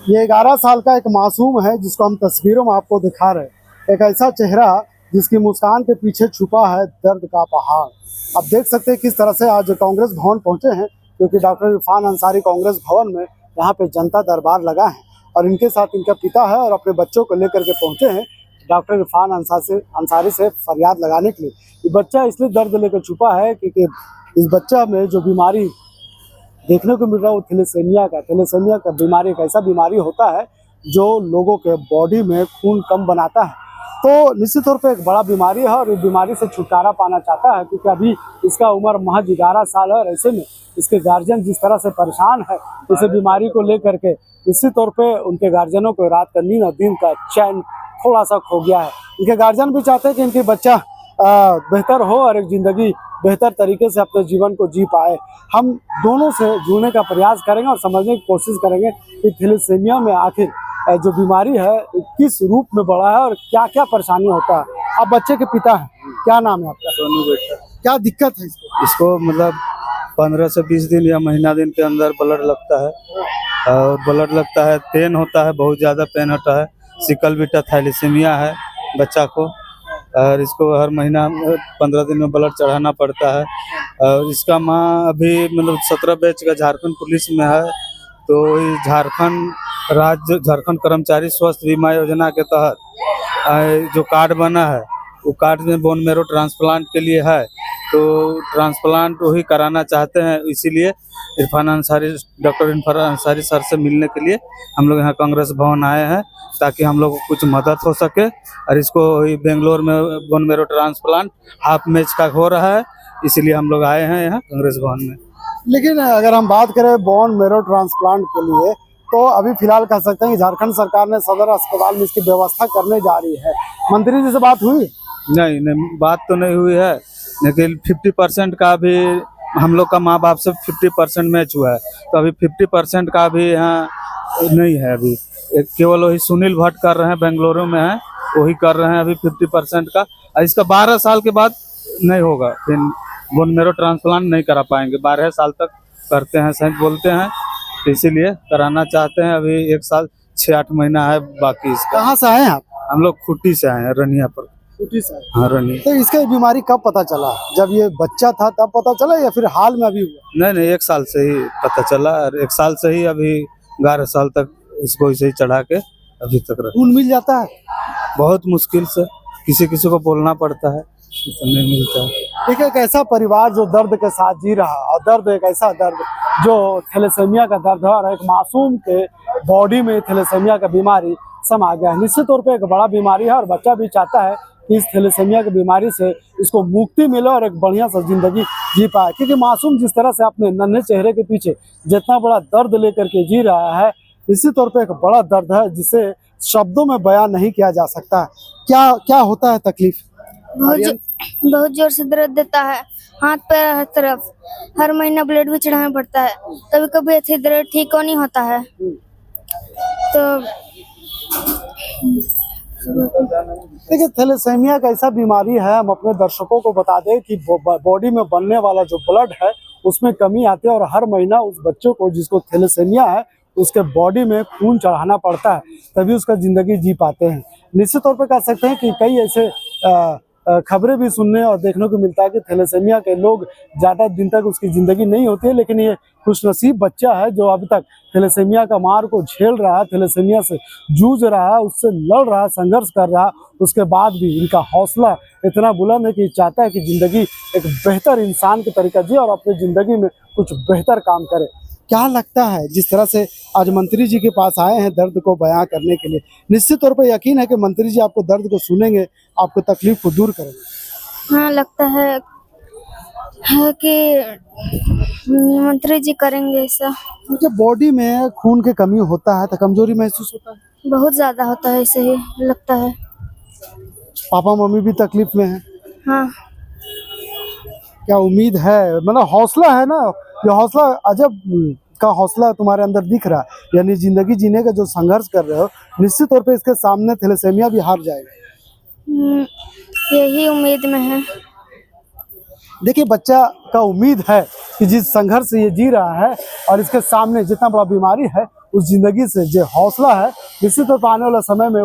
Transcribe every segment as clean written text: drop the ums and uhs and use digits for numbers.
ये 11 साल का एक मासूम है जिसको हम तस्वीरों में आपको दिखा रहे हैं। एक ऐसा चेहरा जिसकी मुस्कान के पीछे छुपा है दर्द का पहाड़। आप देख सकते हैं किस तरह से आज कांग्रेस भवन पहुंचे हैं, क्योंकि डॉक्टर इरफान अंसारी कांग्रेस भवन में यहाँ पे जनता दरबार लगा है और इनके साथ इनका पिता है और अपने बच्चों को लेकर के पहुंचे हैं डॉक्टर इरफान अंसारी से फरियाद लगाने के लिए। ये बच्चा इसलिए दर्द लेकर छुपा है क्योंकि इस बच्चा में जो बीमारी देखने को मिल रहा है वो थैलेसीमिया का बीमारी एक ऐसा बीमारी होता है जो लोगों के बॉडी में खून कम बनाता है। तो निश्चित तौर पे एक बड़ा बीमारी है और इस बीमारी से छुटकारा पाना चाहता है, क्योंकि अभी इसका उम्र महज 11 साल है और ऐसे में इसके गार्जियन जिस तरह से परेशान है इस बीमारी को लेकर के निश्चित तौर पे उनके गार्जियनों को रात का नींद और दिन का चैन थोड़ा सा खो गया है। इनके गार्जियन भी चाहते हैं कि इनकी बच्चा बेहतर हो और एक ज़िंदगी बेहतर तरीके से अपने जीवन को जी पाए। हम दोनों से जुड़ने का प्रयास करेंगे और समझने की कोशिश करेंगे कि थैलेसीमिया में आखिर जो बीमारी है किस रूप में बढ़ा है और क्या क्या परेशानी होता है। आप बच्चे के पिता हैं, क्या नाम है आपका? सोनू बेटा। क्या दिक्कत है इसको मतलब 15 से 20 दिन या महीना दिन के अंदर ब्लड लगता है और ब्लड लगता है, पेन होता है, बहुत ज़्यादा पेन होता है। सिकल बीटा थैलेसीमिया है बच्चा को और इसको हर महीना 15 दिन में ब्लड चढ़ाना पड़ता है। और इसका माँ अभी मतलब 17 बैच का झारखंड पुलिस में है। तो झारखंड कर्मचारी स्वास्थ्य बीमा योजना के तहत जो कार्ड बना है वो कार्ड में बोन मैरो ट्रांसप्लांट के लिए है। तो ट्रांसप्लांट वही कराना चाहते हैं, इसीलिए डॉक्टर इरफान अंसारी सर से मिलने के लिए हम लोग यहाँ कांग्रेस भवन आए हैं, ताकि हम लोग को कुछ मदद हो सके। और इसको बेंगलोर में bone marrow transplant half match का हो रहा है, इसीलिए हम लोग आए हैं यहाँ कांग्रेस भवन में। लेकिन अगर हम बात करें बोन मैरो ट्रांसप्लांट के लिए तो अभी फिलहाल कह सकते हैं कि झारखंड सरकार ने सदर अस्पताल में इसकी व्यवस्था करने जा रही है। मंत्री जी से बात हुई? नहीं, बात तो नहीं हुई है, लेकिन 50% का भी हम लोग का माँ बाप से 50% मैच हुआ है। तो अभी 50% का भी यहाँ नहीं है। अभी केवल वही सुनील भट्ट कर रहे हैं, बेंगलुरु में है, वही कर रहे हैं अभी 50% का। इसका 12 साल के बाद नहीं होगा, फिर बोन मैरो ट्रांसप्लांट नहीं करा पाएंगे। 12 साल तक करते हैं सही बोलते हैं, इसीलिए कराना चाहते हैं। अभी 1 साल 6-8 महीना है बाकी इसका। कहाँ से आए आप? हम लोग खुट्टी से आए हैं, रनिया पर। खुट्टी से? हाँ, रनिया। तो इसका बीमारी कब पता चला? जब ये बच्चा था तब पता चला या फिर हाल में अभी हुआ? नहीं, 1 साल से ही पता चला और 1 साल से ही अभी 11 साल तक इसको इसे ही चढ़ा के अभी तक रहा। खून मिल जाता है? बहुत मुश्किल से, किसी को बोलना पड़ता है, नहीं मिलता है। देखिए एक ऐसा परिवार जो दर्द के साथ जी रहा और दर्द एक ऐसा दर्द जो थैलेसीमिया का दर्द है और एक मासूम के बॉडी में थैलेसीमिया का बीमारी समा गया है। निश्चित तौर पे एक बड़ा बीमारी है और बच्चा भी चाहता है कि इस थैलेसीमिया की बीमारी से इसको मुक्ति मिले और एक बढ़िया सा जिंदगी जी पाए, क्योंकि मासूम जिस तरह से अपने नन्हे चेहरे के पीछे जितना बड़ा दर्द लेकर के जी रहा है, निश्चित तौर पे एक बड़ा दर्द है जिसे शब्दों में बयान नहीं किया जा सकता। क्या होता है तकलीफ? बहुत जोर से दर्द देता है, हाथ पैर हर तरफ। हर महीना ब्लड भी चढ़ाना पड़ता है, कभी कभी ऐसे दर्द ठीक नहीं होता है। तो देखिए थैलेसीमिया का ऐसा बीमारी है, हम अपने दर्शकों को बता दें कि बॉडी में बनने वाला जो ब्लड है उसमें कमी आती है और हर महीना उस बच्चों को जिसको थैलेसीमिया है उसके बॉडी में खून चढ़ाना पड़ता है, तभी उसका ज़िंदगी जी पाते हैं। निश्चित तौर पे कह सकते हैं कि कई ऐसे खबरें भी सुनने और देखने को मिलता है कि थैलेसीमिया के लोग ज़्यादा दिन तक उसकी ज़िंदगी नहीं होती है, लेकिन ये खुशनसीब बच्चा है जो अभी तक थैलेसीमिया का मार को झेल रहा है, थैलेसीमिया से जूझ रहा है, उससे लड़ रहा है, संघर्ष कर रहा है। उसके बाद भी इनका हौसला इतना बुलंद है कि चाहता है कि ज़िंदगी एक बेहतर इंसान के तरीका जिए और अपनी ज़िंदगी में कुछ बेहतर काम करे। क्या लगता है जिस तरह से आज मंत्री जी के पास आए हैं दर्द को बयां करने के लिए, निश्चित तौर पर यकीन है कि मंत्री जी आपको दर्द को सुनेंगे, आपको तकलीफ को दूर करेंगे? हाँ, लगता है कि मंत्री जी करेंगे ऐसा। जब बॉडी में खून की कमी होता है तो कमजोरी महसूस होता है? बहुत ज्यादा होता है, ऐसे ही लगता है। पापा मम्मी भी तकलीफ में है? हाँ। क्या उम्मीद है, मतलब हौसला है ना, ये हौसला अजब का हौसला तुम्हारे अंदर दिख रहा है, यानी जिंदगी जीने का जो संघर्ष कर रहे हो, निश्चित तौर पे इसके सामने थैलेसीमिया भी हार जाएगा। यही उम्मीद में है। देखिए बच्चा का उम्मीद है कि जिस संघर्ष से ये जी रहा है और इसके सामने जितना बड़ा बीमारी है उस जिंदगी से जो हौसला है, निश्चित तौर पर आने वाला समय में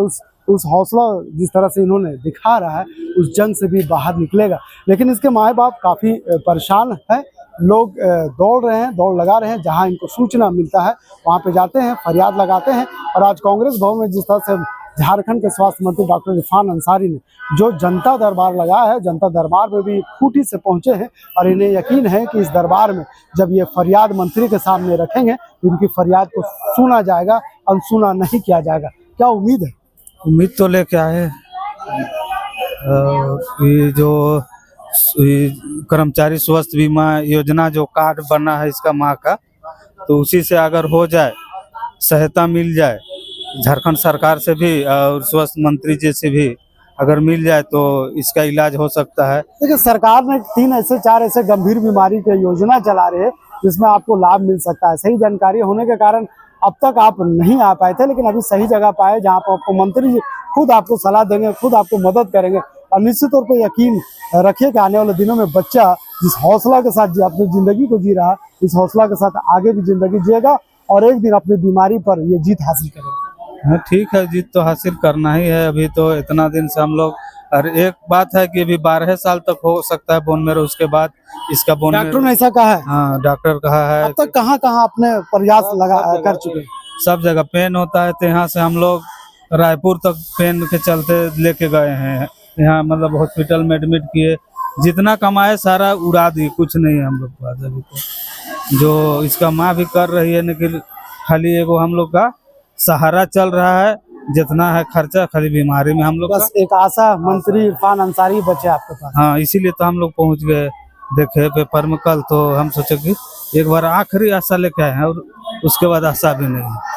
उस हौसला जिस तरह से इन्होंने दिखा रहा है, उस जंग से भी बाहर निकलेगा। लेकिन इसके माँ बाप काफ़ी परेशान हैं। लोग दौड़ रहे हैं, दौड़ लगा रहे हैं, जहां इनको सूचना मिलता है वहां पे जाते हैं, फरियाद लगाते हैं। और आज कांग्रेस भवन में जिस तरह से झारखंड के स्वास्थ्य मंत्री डॉक्टर इरफान अंसारी ने जो जनता दरबार लगाया है, जनता दरबार में भी खूटी से पहुंचे हैं और इन्हें यकीन है कि इस दरबार में जब ये फरियाद मंत्री के सामने रखेंगे तो इनकी फरियाद को सुना जाएगा, अनसुना नहीं किया जाएगा। क्या उम्मीद है? उम्मीद तो लेके आए ये जो कर्मचारी स्वास्थ्य बीमा योजना जो कार्ड बना है इसका माँ का, तो उसी से अगर हो जाए, सहायता मिल जाए झारखंड सरकार से भी और स्वास्थ्य मंत्री जी से भी अगर मिल जाए तो इसका इलाज हो सकता है। देखिए, सरकार ने 4 ऐसे गंभीर बीमारी की योजना चला रहे हैं जिसमें आपको लाभ मिल सकता है। सही जानकारी होने के कारण अब तक आप नहीं आ पाए थे, लेकिन अभी सही जगह पाए जहां पर आपको मंत्री जी खुद आपको सलाह देंगे, खुद आपको मदद करेंगे। और निश्चित तौर पर यकीन रखिए कि आने वाले दिनों में बच्चा जिस हौसला के साथ अपनी जिंदगी को जी रहा है, इस हौसला के साथ आगे भी जिंदगी जिएगा और एक दिन अपनी बीमारी पर ये जीत हासिल करेगा। हाँ ठीक है, जीत तो हासिल करना ही है। अभी तो इतना दिन से हम लोग, और एक बात है कि अभी 12 साल तक हो सकता है बोन मैरो, उसके बाद इसका बोन मैरो। डॉक्टर ने ऐसा कहा है? हाँ, डॉक्टर कहा है। अब तक कहाँ अपने प्रयास लगा कर चुके हैं? सब जगह पेन होता है तो यहाँ से हम लोग रायपुर तक पेन के चलते लेके गए हैं। यहाँ मतलब हॉस्पिटल में एडमिट किए, जितना कमाए सारा उड़ा दिए, कुछ नहीं है हम लोग के पास अभी तो। जो इसका माँ भी कर रही है, लेकिन खाली एगो हम लोग का सहारा चल रहा है, जितना है खर्चा खाली बीमारी में हम लोग बस एक आशा मंत्री इरफान अंसारी बचे आपके पास। हाँ, इसीलिए तो हम लोग पहुँच गए। देखे पेपर में कल, तो हम सोचे कि एक बार आखिरी आशा लेके आए हैं और उसके बाद आशा भी नहीं है।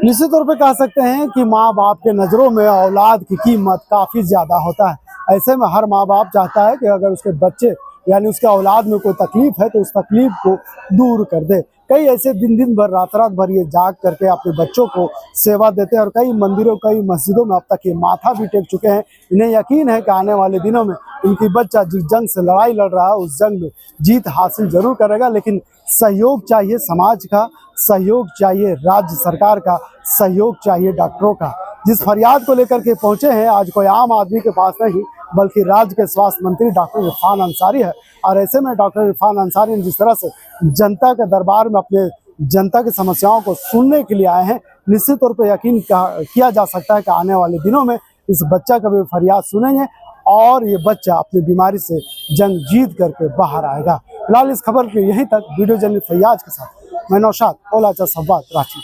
निश्चित तौर पे कह सकते हैं कि माँ बाप के नज़रों में औलाद की कीमत काफ़ी ज़्यादा होता है। ऐसे में हर माँ बाप चाहता है कि अगर उसके बच्चे यानी उसके औलाद में कोई तकलीफ है तो उस तकलीफ को दूर कर दे। कई ऐसे दिन भर रात भर ये जाग करके अपने बच्चों को सेवा देते हैं और कई मंदिरों, कई मस्जिदों में अब तक ये माथा भी टेक चुके हैं। इन्हें यकीन है कि आने वाले दिनों में उनकी बच्चा जिस जंग से लड़ाई लड़ रहा है उस जंग में जीत हासिल जरूर करेगा। लेकिन सहयोग चाहिए समाज का, सहयोग चाहिए राज्य सरकार का, सहयोग चाहिए डॉक्टरों का। जिस फरियाद को लेकर के पहुंचे हैं आज कोई आम आदमी के पास नहीं, बल्कि राज्य के स्वास्थ्य मंत्री डॉक्टर इरफान अंसारी है। और ऐसे में डॉक्टर इरफान अंसारी ने जिस तरह से जनता के दरबार में अपने जनता की समस्याओं को सुनने के लिए आए हैं, निश्चित तौर पर यकीन किया जा सकता है कि आने वाले दिनों में इस बच्चा का भी फरियाद सुनेंगे और ये बच्चा अपनी बीमारी से जंग जीत करके बाहर आएगा। फिलहाल इस खबर के यहीं तक। वीडियो जर्नलिस्ट फैयाज के साथ मैं नौशाद, ओला संवाद, रांची।